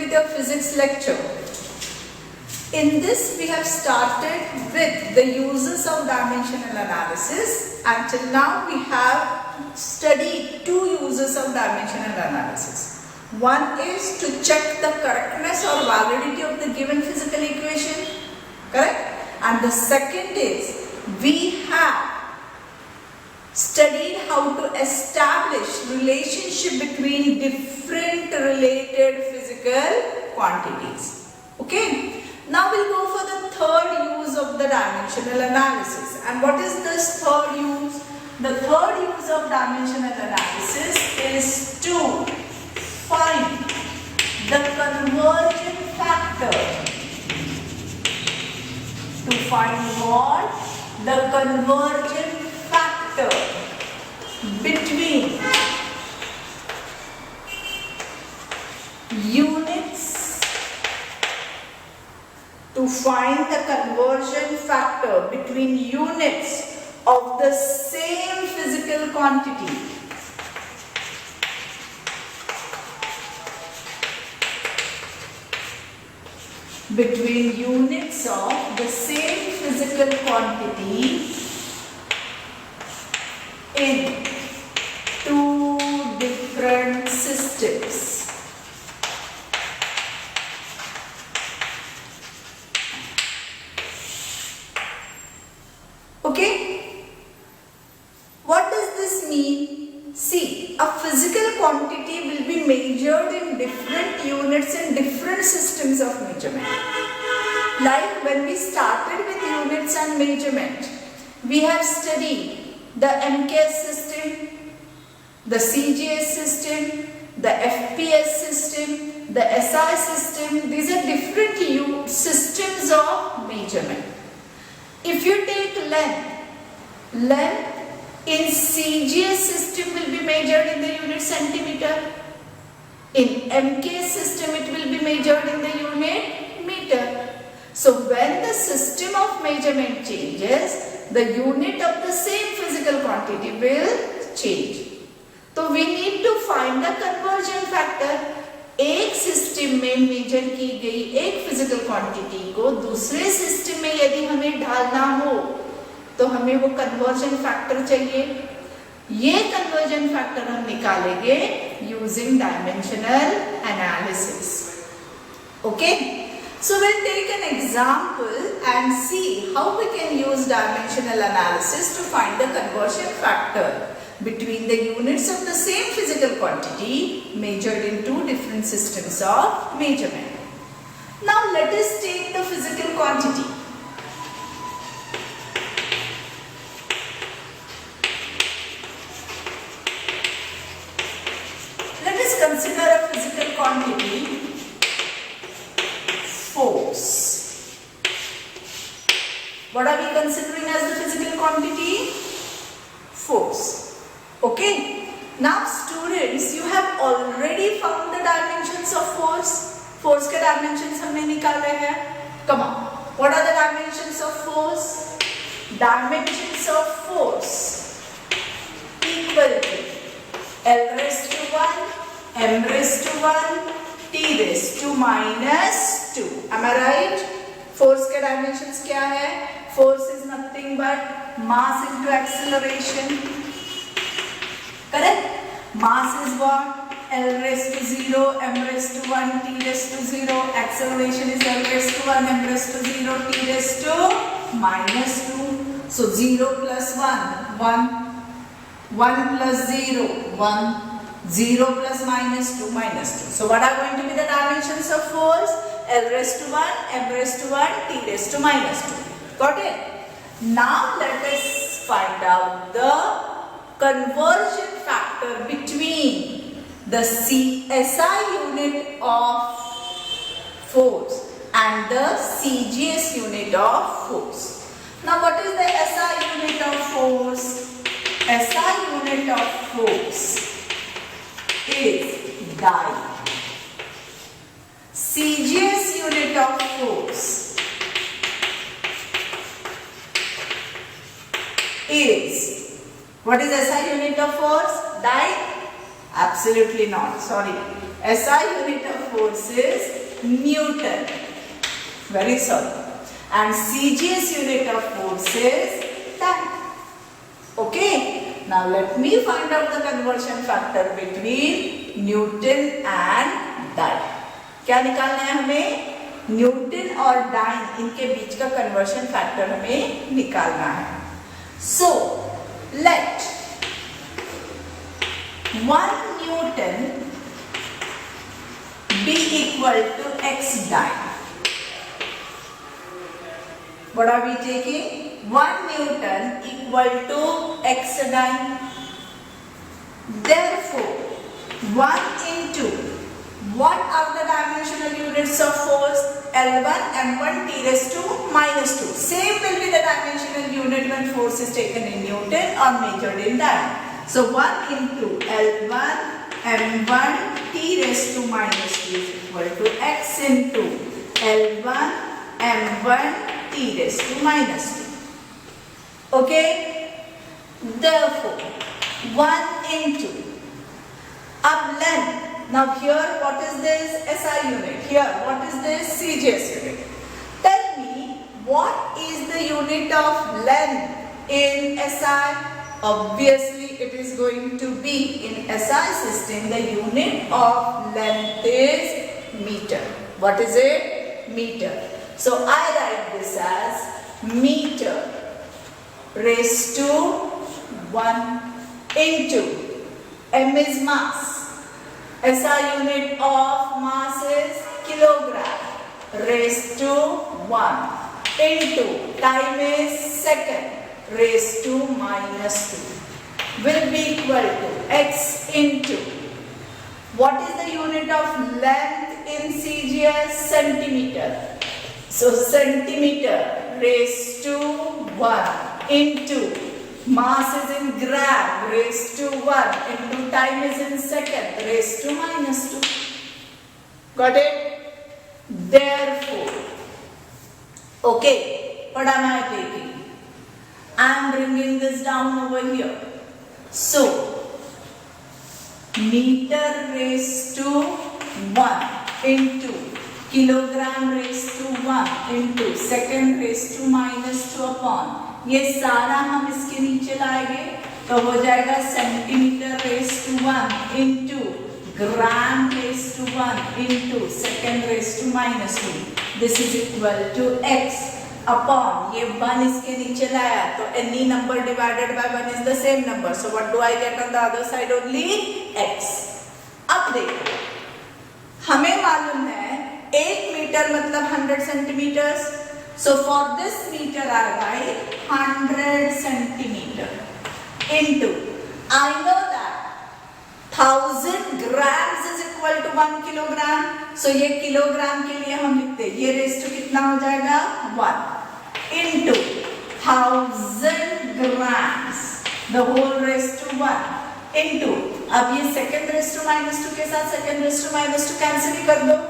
with your physics lecture. In this we have started with the uses of dimensional analysis. Until now we have studied two uses of dimensional analysis. One is to check the correctness or validity of the given physical equation, correct? And the second is we have studied how to establish relationship between different related physical quantities. Okay? Now we'll go for the third use of the dimensional analysis. And what is this third use? The third use of dimensional analysis is to find the convergent factor. To find what? The convergent factor between units. To find the conversion factor between units of the same physical quantity. Between units of the same physical quantity in two different systems. Okay? What does this mean? See, a physical quantity will be measured in different units in different systems of measurement. Like when we started with units and measurement, we have studied the MKS system, the CGS system, the FPS system, the SI system. These are different systems of measurement. If you take length in CGS system will be measured in the unit centimeter. In MKS system it will be measured in the unit meter. So when the system of measurement changes, the unit of the same physical quantity will change. So we need to find the conversion factor. एक system में major की गई एक physical quantity को दूसरे system में यदि हमें ढालना हो तो हमें वो कन्वर्जन फैक्टर चाहिए. ये कन्वर्जन फैक्टर हम निकालेंगे using dimensional analysis. Okay, so we'll take an example and see how we can use dimensional analysis to find the conversion factor between the units of the same physical quantity measured in two different systems of measurement. Now let us take the physical quantity. Let us consider a physical quantity, force. What are we considering as the physical quantity? Force. Okay. Now students, you have already found the dimensions of force. Force के dimensions हमने निकाले हैं. Come on. What are the dimensions of force? Dimensions of force equal to L raised to 1, M raised to 1, T raised to minus 2. Am I right? Force के dimensions क्या है? Force is nothing but mass into acceleration. Correct? Mass is what? L raised to 0, M raised to 1, T raised to 0. Acceleration is L raised to 1, M raised to 0, T raised to minus 2. So 0 plus 1, 1. 1 plus 0, 1. 0 plus minus 2, minus 2. So what are going to be the dimensions of force? L raised to 1, M raised to 1, T raised to minus 2. Got it? Now let us find out the conversion factor between the SI unit of force and the CGS unit of force. Now what is the SI unit of force? SI unit of force is die. CGS unit of force is, what is SI unit of force? Die? Absolutely not. Sorry. SI unit of force is Newton. Very sorry. And CGS unit of force is Dyne. Okay. Now let me find out the conversion factor between Newton and Dyne. क्या निकालना है हमें? Newton और dine इनके बीच का conversion factor हमें निकालना है. So let 1 Newton be equal to x dyne. What are we taking? 1 Newton equal to x dyne. Therefore, 1 into what are the dimensional units of force? L1, M1, T raised to minus 2. Same will be the dimensional unit when force is taken in Newton or measured in dyne. So 1 into L1, M1, T raised to minus 2 is equal to x into L1, M1, T raised to minus 2. Okay? Therefore, 1 into, अब length. Now here what is this SI unit? Here what is this CGS unit? Tell me what is the unit of length in SI? Obviously it is going to be in SI system the unit of length is meter. What is it? Meter. So I write this as meter raised to 1 into M is mass. SI unit of mass is kilogram raised to 1 into time is second raised to minus 2 will be equal to x into what is the unit of length in CGS? Centimeter. So centimeter raised to 1 into mass is in gram raised to 1 into time is in second raised to minus 2. Got it? Therefore, okay, what am I taking? I am bringing this down over here. So, meter raised to 1 into kilogram raised to 1 into second raised to minus 2 upon ये सारा हम इसके नीचे लाएंगे तो हो जाएगा centimetre raise to 1 into gram raise to 1 into second raise to minus 2. This is equal to x upon ये 1 इसके नीचे लाया तो any number divided by 1 is the same number. So what do I get on the other side? Only x. अब देखो हमें मालूम है 1 मीटर मतलब 100 centimetres. So for this meter I write 100 centimeter into I know that 1000 grams is equal to 1 kilogram. So ये kilogram के लिए हम लिखते हैं ये रेस टू कितना हो जाएगा 1 into 1000 grams the whole raise to 1 into अब ये second raise to minus 2 के साथ second raise to minus 2 cancel कर दो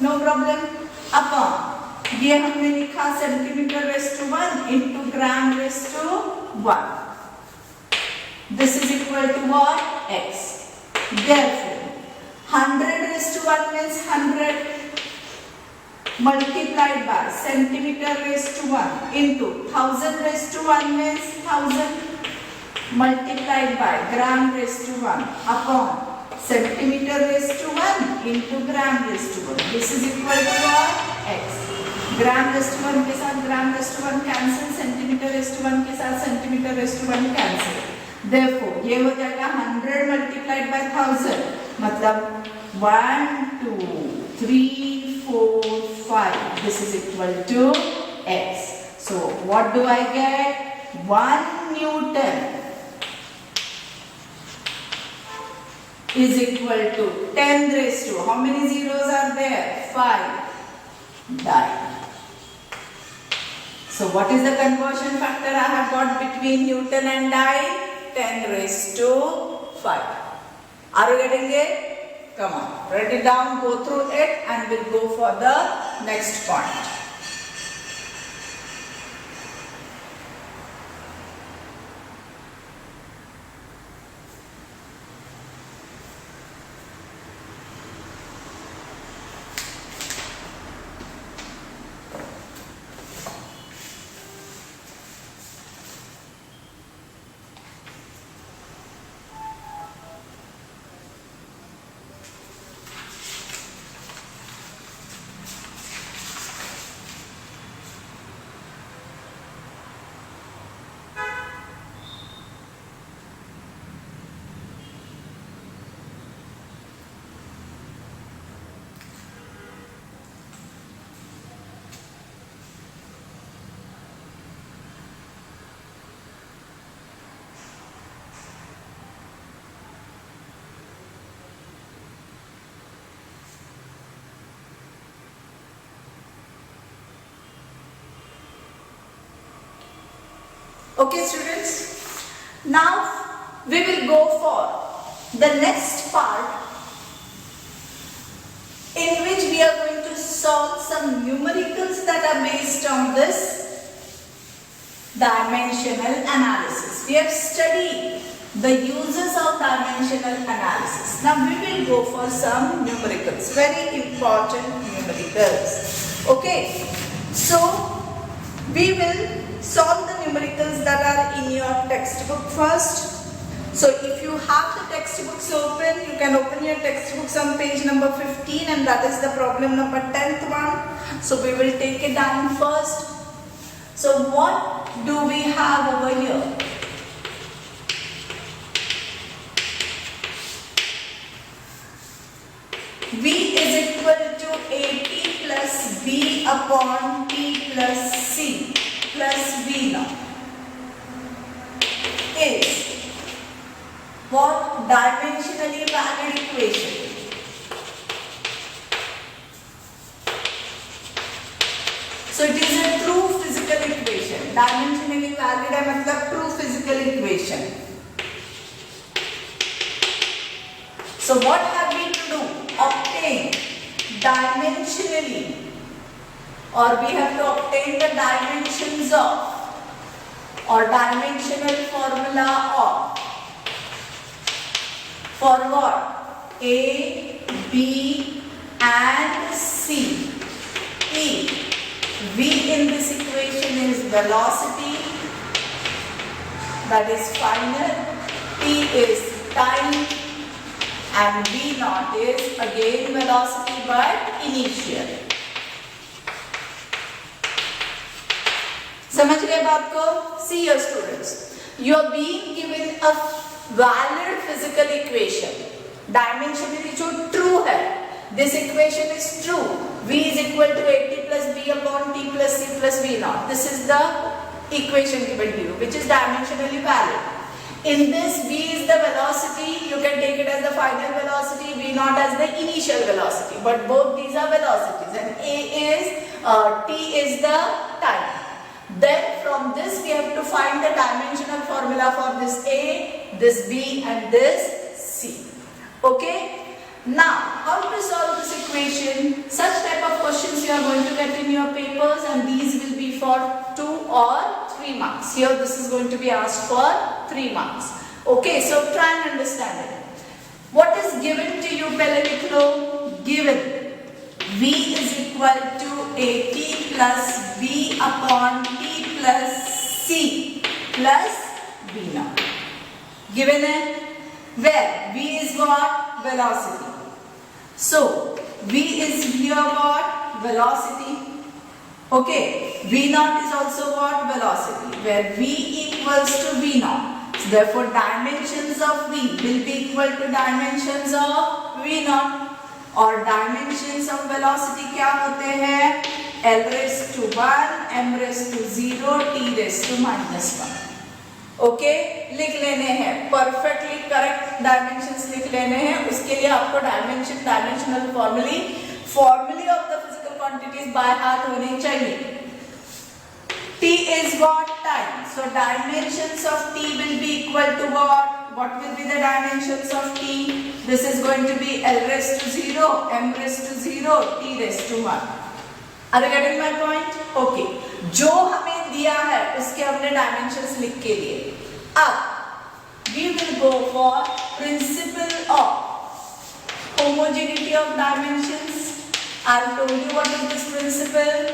no problem. अपॉन ये हमने लिखा centimetre raise to 1 into gram raise to 1. This is equal to what? x. Therefore 100 raise to 1 means 100 multiplied by centimeter raise to 1 into 1000 raise to 1 means 1000 multiplied by gram raise to 1 upon centimeter raise to 1 into gram raise to 1. This is equal to what? x. Gram raise to 1 के साथ gram raise to 1 cancel, centimetre raise to 1 के साथ centimetre raise to 1 cancel. Therefore ये हो जाएगा 100 multiplied by 1000 मतलब 1 2 3 4 5. This is equal to x. So what do I get? 1 Newton is equal to 10 raised to how many zeros are there? 5 dyne. So what is the conversion factor I have got between Newton and dyne? 10 raised to 5. Are you getting it? Come on, write it down, go through it and we'll go for the next point. Okay students, now we will go for the next part in which we are going to solve some numericals that are based on this dimensional analysis. We have studied the uses of dimensional analysis. Now we will go for some numericals, very important numericals. Okay, so we will solve the numericals that are in your textbook first. So if you have the textbooks open, you can open your textbooks on page number 15, and that is the problem number 10th one. So we will take it down first. So what do we have over here? V is equal to AT plus B upon T plus C plus V naught is what? Dimensionally valid equation. So it is a true physical equation. Dimensionally valid है मतलब true physical equation. So what have we to do? Obtain dimensionally, or we have to obtain the dimensions of, or dimensional formula of, for what? A, B and C. E. V in this equation is velocity, that is final. T is time, and V naught is again velocity but initial. समझ गए बात को? See your students, you are being given a valid physical equation. Dimensionally जो true है, this equation is true. V is equal to AT plus B upon T plus C plus V naught. This is the equation given to you, which is dimensionally valid. In this, V is the velocity. You can take it as the final velocity, V naught as the initial velocity. But both these are velocities, and T is the time. Then from this we have to find the dimensional formula for this A, this B and this C. Okay? Now, how to solve this equation? Such type of questions you are going to get in your papers, and these will be for 2 or 3 marks. Here this is going to be asked for 3 marks. Okay, so try and understand it. What is given to you? Pehle likh lo. Given V is equal to AT plus B upon T plus C plus V naught. Given it, where V is what? Velocity. So V is here what? Velocity. Okay, V naught is also what? Velocity, where V equals to V naught. So therefore dimensions of V will be equal to dimensions of V naught. और dimensions of velocity क्या होते हैं? L raised to 1, M raised to 0, T raised to -1. Okay, लिख लेने हैं, perfectly correct dimensions लिख लेने हैं. उसके लिए आपको डायमेंशनल फॉर्मूले of the physical quantities by heart होने चाहिए. T is what? Time. So dimensions of T will be equal to what? What will be the dimensions of T? This is going to be L raised to 0, M raised to 0, T raised to 1. Are you getting my point? Okay. जो हमें दिया है उसके हमने dimensions लिख के लिए. अब we will go for principle of homogeneity of dimensions. I have told you what is this principle.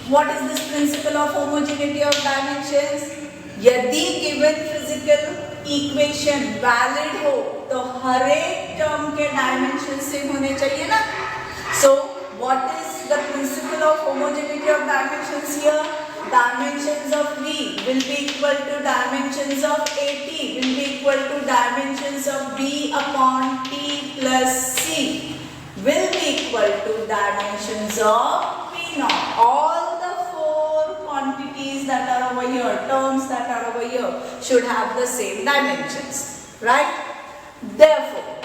What is this principle of homogeneity of dimensions? यदि given physical equation valid हो तो हर एक टर्म के dimension same होने चाहिए ना. So what is the principle of homogeneity of dimensions here? Dimensions of V will be equal to dimensions of AT will be equal to dimensions of B upon T plus C will be equal to dimensions of V naught. All the 4 quantities that are over here, terms that are over here should have the same dimensions, right? Therefore,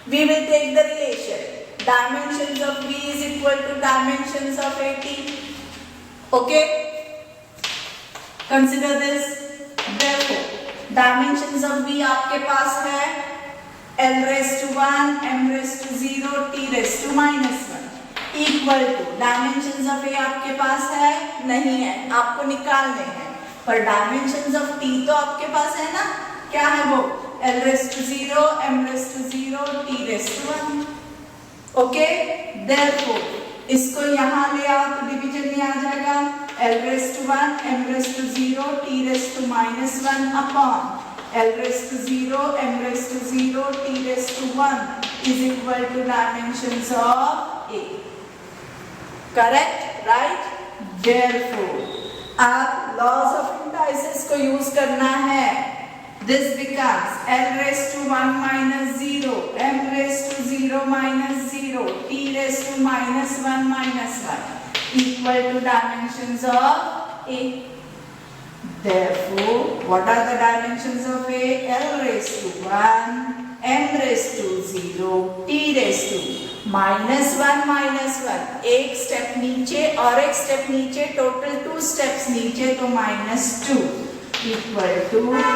we will take the relation dimensions of B is equal to dimensions of AT. Okay, consider this. Therefore dimensions of B आपके पास है L raised to 1, M raised to 0, T raised to -1 equal to dimensions of A आपके पास है नहीं है, आपको निकालने हैं, पर dimensions of T तो आपके पास है ना, क्या है वो L raised to 0, M raised to 0, T raised to 1. Okay, therefore इसको यहाँ ले आओ तो डिवीजन में आ जाएगा L raised to 1, M raised to 0, T raised to -1 upon L raised to 0, M raised to 0, T raised to 1 is equal to dimensions of A. Correct, right? Therefore आप laws of indices को use करना है. This becomes L raised to 1 minus 0, M raised to 0 minus 0, T raised to -1 minus 1 equal to dimensions of A. Therefore, what are the dimensions of A? L raised to 1, M raised to 0, T raised to -1 minus 1. एक step नीचे और एक step नीचे, total 2 steps नीचे, तो -2 equal to A.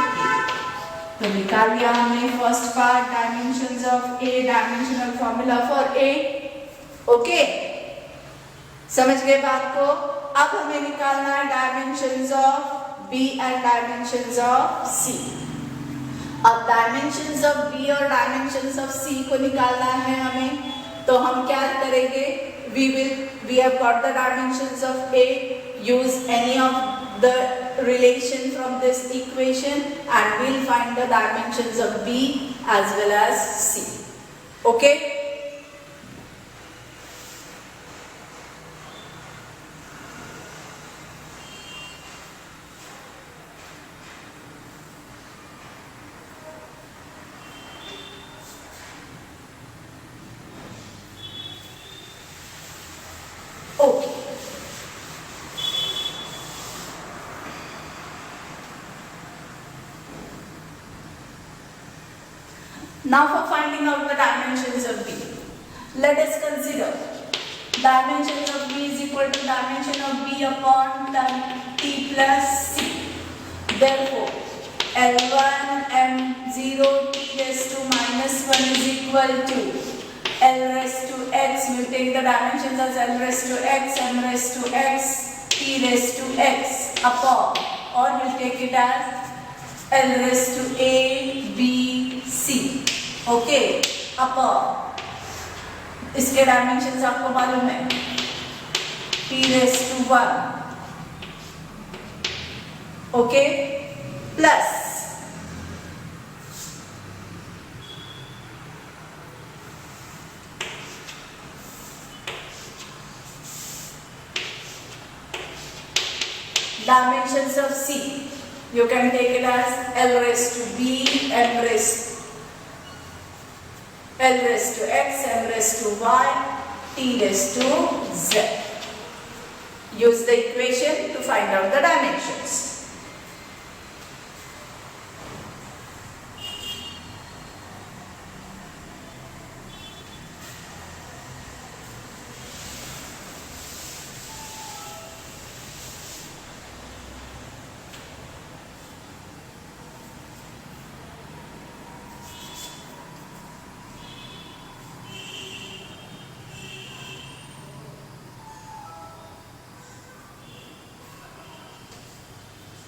तो निकाल लिया हमने first part, dimensions of A, dimensional formula for A. Okay, समझ गए बात को? अब हमें निकालना है dimensions of B and dimensions of C. अब डायमेंशंस ऑफ बी और डायमेंशंस ऑफ सी को निकालना है हमें, तो हम क्या करेंगे? we have got the dimensions of A, use any of the relation from this equation and we'll find the dimensions of B as well as C. Okay? Okay. Now for finding out the dimensions of B, let us consider dimensions of B is equal to dimension of B upon T plus C. Therefore, L1 M0 T raised to -1 is equal to L raised to X. We'll take the dimensions as L raised to X, M raised to X, T raised to X upon, or we'll take it as L raised to A, B, C. Okay, upon इसके dimensions आपको मालूम है, T raised to 1, okay, plus dimensions of C. You can take it as L raised to B, M raised L raised to X, M raised to Y, T raised to Z. Use the equation to find out the dimensions.